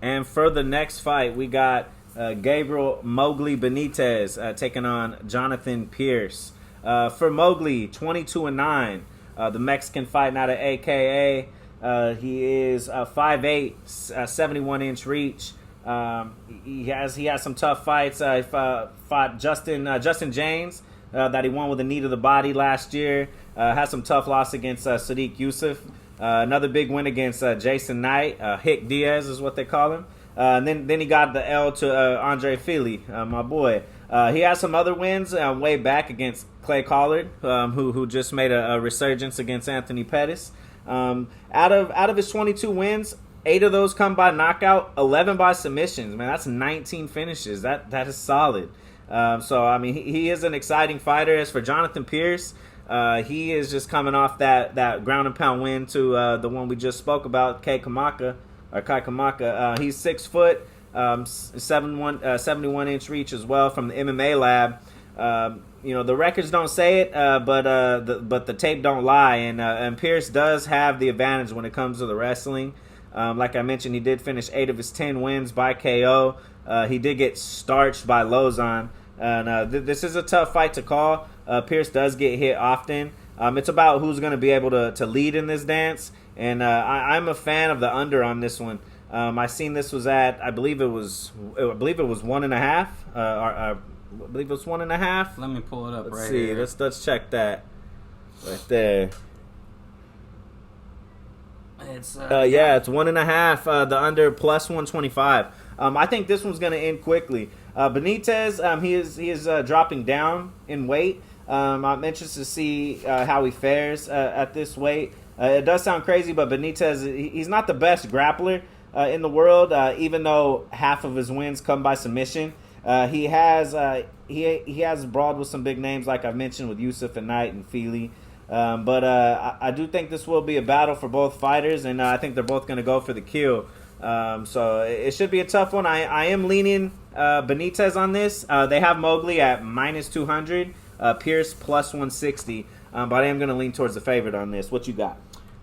And for the next fight, we got Gabriel Mowgli Benitez taking on Jonathan Pearce. For Mowgli, 22-9. The Mexican fighting out of AKA. He is 5'8", 71-inch reach. He has some tough fights. He fought Justin James that he won with a knee to the body last year. Had some tough loss against Sadiq Yusuf. Another big win against Jason Knight. Hick Diaz is what they call him. And then he got the L to Andre Fili, my boy. He has some other wins way back against Clay Collard, who just made a resurgence against Anthony Pettis. Out of his 22 wins, 8 of those come by knockout, 11 by submissions. Man, that's 19 finishes. That is solid. So I mean, he is an exciting fighter. As for Jonathan Pearce, he is just coming off that ground and pound win to the one we just spoke about, Kai Kamaka. He's 6 foot, 71-inch reach as well from the MMA lab. The records don't say it, but the tape don't lie, and Pearce does have the advantage when it comes to the wrestling. Like I mentioned, he did finish 8 of his 10 wins by KO. He did get starched by Lozon, and this is a tough fight to call. Pearce does get hit often. It's about who's going to be able to lead in this dance, and I'm a fan of the under on this one. I seen this was at, I believe it was 1.5. I believe it was 1.5. Let me pull it up. Let's right see. here. Let's check that right there. It's it's 1.5. The under plus 125. I think this one's going to end quickly. Benitez, he is dropping down in weight. I'm interested to see how he fares at this weight. It does sound crazy, but Benitez, he's not the best grappler in the world. Even though half of his wins come by submission, he has brawled with some big names, like I've mentioned, with Yusuf and Knight and Fili. But I do think this will be a battle for both fighters, and I think they're both going to go for the kill. So it should be a tough one. I am leaning Benitez on this. They have Mowgli at minus 200, Pearce plus 160, but I am going to lean towards the favorite on this. What you got?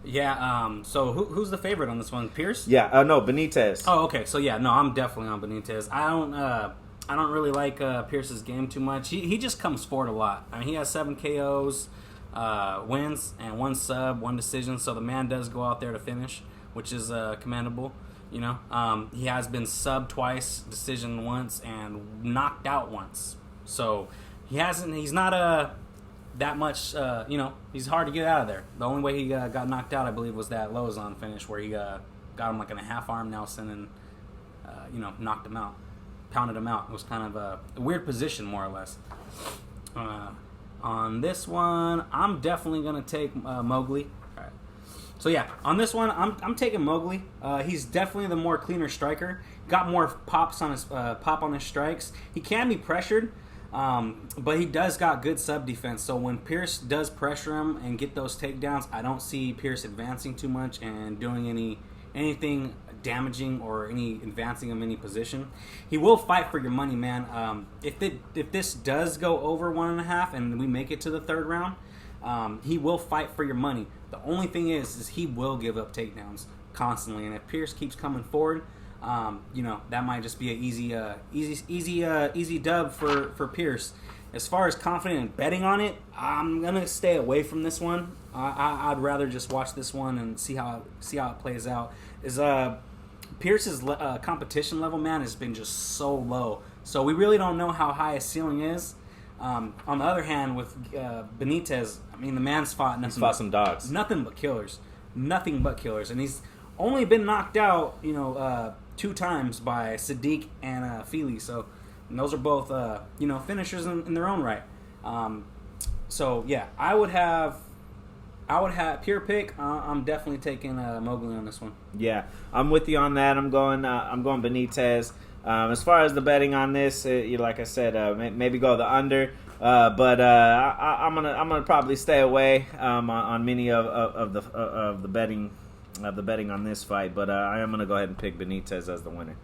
Yeah. So who's the favorite on this one? Pearce? Yeah. No, Benitez. Oh, okay. So yeah, no, I'm definitely on Benitez. I don't really like Pearce's game too much. He just comes forward a lot. I mean, he has 7 KOs, wins, and 1 sub, 1 decision. So the man does go out there to finish, which is commendable. He has been sub twice, decision once, and knocked out once. So he's not that much, he's hard to get out of there. The only way he got knocked out, I believe, was that Lozon finish where he got him like in a half arm Nelson and, knocked him out, pounded him out. It was kind of a weird position, more or less. On this one, I'm definitely going to take Mowgli. All right. So yeah, on this one, I'm taking Mowgli. He's definitely the more cleaner striker. Got more pop on his strikes. He can be pressured, but he does got good sub defense. So when Pearce does pressure him and get those takedowns, I don't see Pearce advancing too much and doing anything damaging or any advancing of any position. He will fight for your money, man. If this does go over 1.5 and we make it to the 3rd round, he will fight for your money. The only thing is he will give up takedowns constantly, and if Pearce keeps coming forward, that might just be an easy dub for Pearce. As far as confident in betting on it, I'm gonna stay away from this one. I'd rather just watch this one and see how it plays out. Pearce's competition level, man, has been just so low, so we really don't know how high his ceiling is. On the other hand, with Benitez, I mean, the man's fought some dogs, nothing but killers, and he's only been knocked out, 2 times by Sadiq and Fili. So those are both, finishers in their own right. So yeah, I would have pure pick. I'm definitely taking Mowgli on this one. Yeah, I'm with you on that. I'm going Benitez. As far as the betting on this, like I said, maybe go the under. But I'm gonna probably stay away on many of the betting on this fight. But I am gonna go ahead and pick Benitez as the winner.